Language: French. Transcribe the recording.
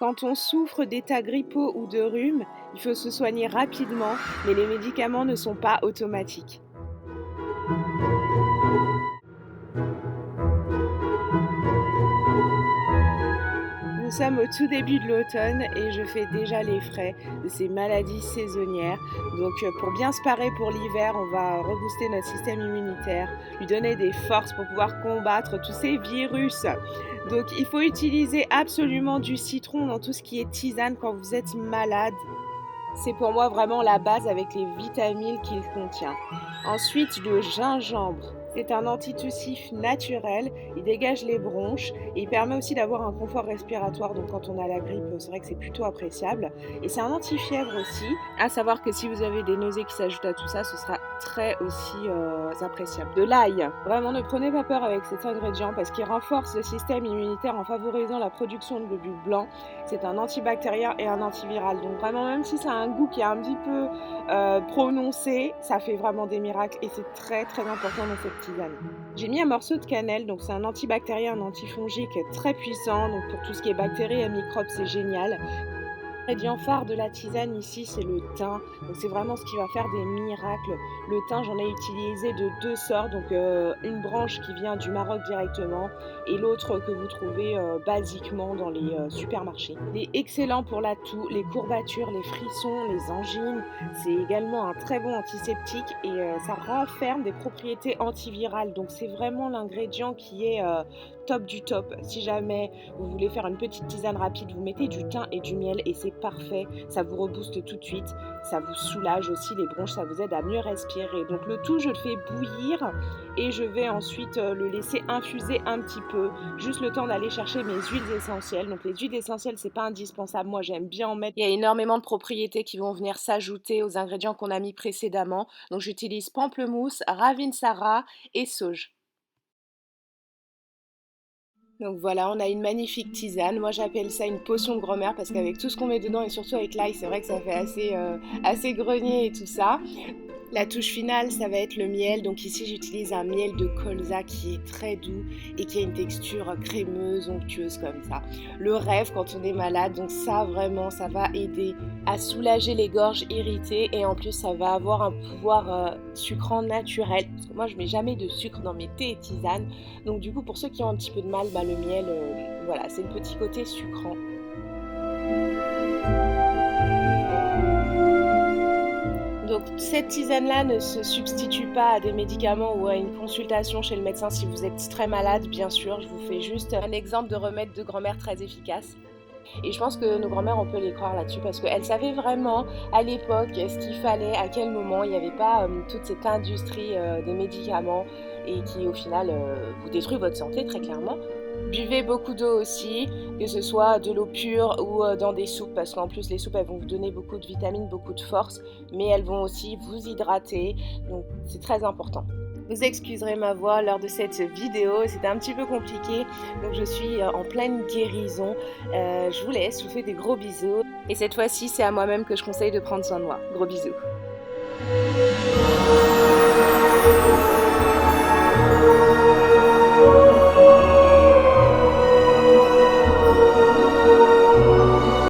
Quand on souffre d'états grippaux ou de rhume, il faut se soigner rapidement, mais les médicaments ne sont pas automatiques. Nous sommes au tout début de l'automne et je fais déjà les frais de ces maladies saisonnières. Donc pour bien se parer pour l'hiver, on va rebooster notre système immunitaire, lui donner des forces pour pouvoir combattre tous ces virus. Donc il faut utiliser absolument du citron dans tout ce qui est tisane quand vous êtes malade. C'est pour moi vraiment la base avec les vitamines qu'il contient. Ensuite, le gingembre. C'est un antitussif naturel, il dégage les bronches et il permet aussi d'avoir un confort respiratoire. Donc quand on a la grippe, c'est vrai que c'est plutôt appréciable. Et c'est un antifièvre aussi. À savoir que si vous avez des nausées qui s'ajoutent à tout ça, ce sera très aussi appréciable. De l'ail. Vraiment, ne prenez pas peur avec cet ingrédient parce qu'il renforce le système immunitaire en favorisant la production de globules blancs. C'est un antibactérien et un antiviral. Donc vraiment, même si ça a un goût qui est un petit peu prononcé, ça fait vraiment des miracles et c'est très très important dans cette tisane. J'ai mis un morceau de cannelle, donc c'est un antibactérien, un antifongique très puissant. Donc pour tout ce qui est bactéries et microbes, c'est génial. L'ingrédient phare de la tisane ici, c'est le thym. Donc c'est vraiment ce qui va faire des miracles. Le thym, j'en ai utilisé de deux sortes. Donc une branche qui vient du Maroc directement et l'autre que vous trouvez basiquement dans les supermarchés. Il est excellent pour la toux, les courbatures, les frissons, les angines. C'est également un très bon antiseptique et ça renferme des propriétés antivirales. Donc c'est vraiment l'ingrédient qui est top du top. Si jamais vous voulez faire une petite tisane rapide, vous mettez du thym et du miel et c'est parfait. Ça vous rebooste tout de suite. Ça vous soulage aussi les bronches, ça vous aide à mieux respirer. Donc le tout, je le fais bouillir et je vais ensuite le laisser infuser un petit peu. Juste le temps d'aller chercher mes huiles essentielles. Donc les huiles essentielles, c'est pas indispensable. Moi, j'aime bien en mettre. Il y a énormément de propriétés qui vont venir s'ajouter aux ingrédients qu'on a mis précédemment. Donc j'utilise pamplemousse, ravinsara et sauge. Donc voilà, on a une magnifique tisane. Moi j'appelle ça une potion de grand-mère parce qu'avec tout ce qu'on met dedans et surtout avec l'ail, c'est vrai que ça fait assez grenier et tout ça. La touche finale, ça va être le miel. Donc ici, j'utilise un miel de colza qui est très doux et qui a une texture crémeuse, onctueuse comme ça. Le rêve quand on est malade, donc ça vraiment, ça va aider à soulager les gorges irritées et en plus, ça va avoir un pouvoir sucrant naturel. Parce que moi, je mets jamais de sucre dans mes thés et tisanes. Donc du coup, pour ceux qui ont un petit peu de mal, le miel, voilà, c'est le petit côté sucrant. Donc cette tisane-là ne se substitue pas à des médicaments ou à une consultation chez le médecin si vous êtes très malade, bien sûr. Je vous fais juste un exemple de remède de grand-mère très efficace. Et je pense que nos grand-mères, on peut les croire là-dessus parce qu'elles savaient vraiment à l'époque ce qu'il fallait, à quel moment. Il n'y avait pas toute cette industrie des médicaments et qui au final vous détruit votre santé très clairement. Buvez beaucoup d'eau aussi, que ce soit de l'eau pure ou dans des soupes, parce qu'en plus les soupes elles vont vous donner beaucoup de vitamines, beaucoup de force, mais elles vont aussi vous hydrater, donc c'est très important. Vous excuserez ma voix lors de cette vidéo, c'était un petit peu compliqué, donc je suis en pleine guérison. Je vous laisse, je vous fais des gros bisous, et cette fois-ci c'est à moi-même que je conseille de prendre soin de moi. Gros bisous.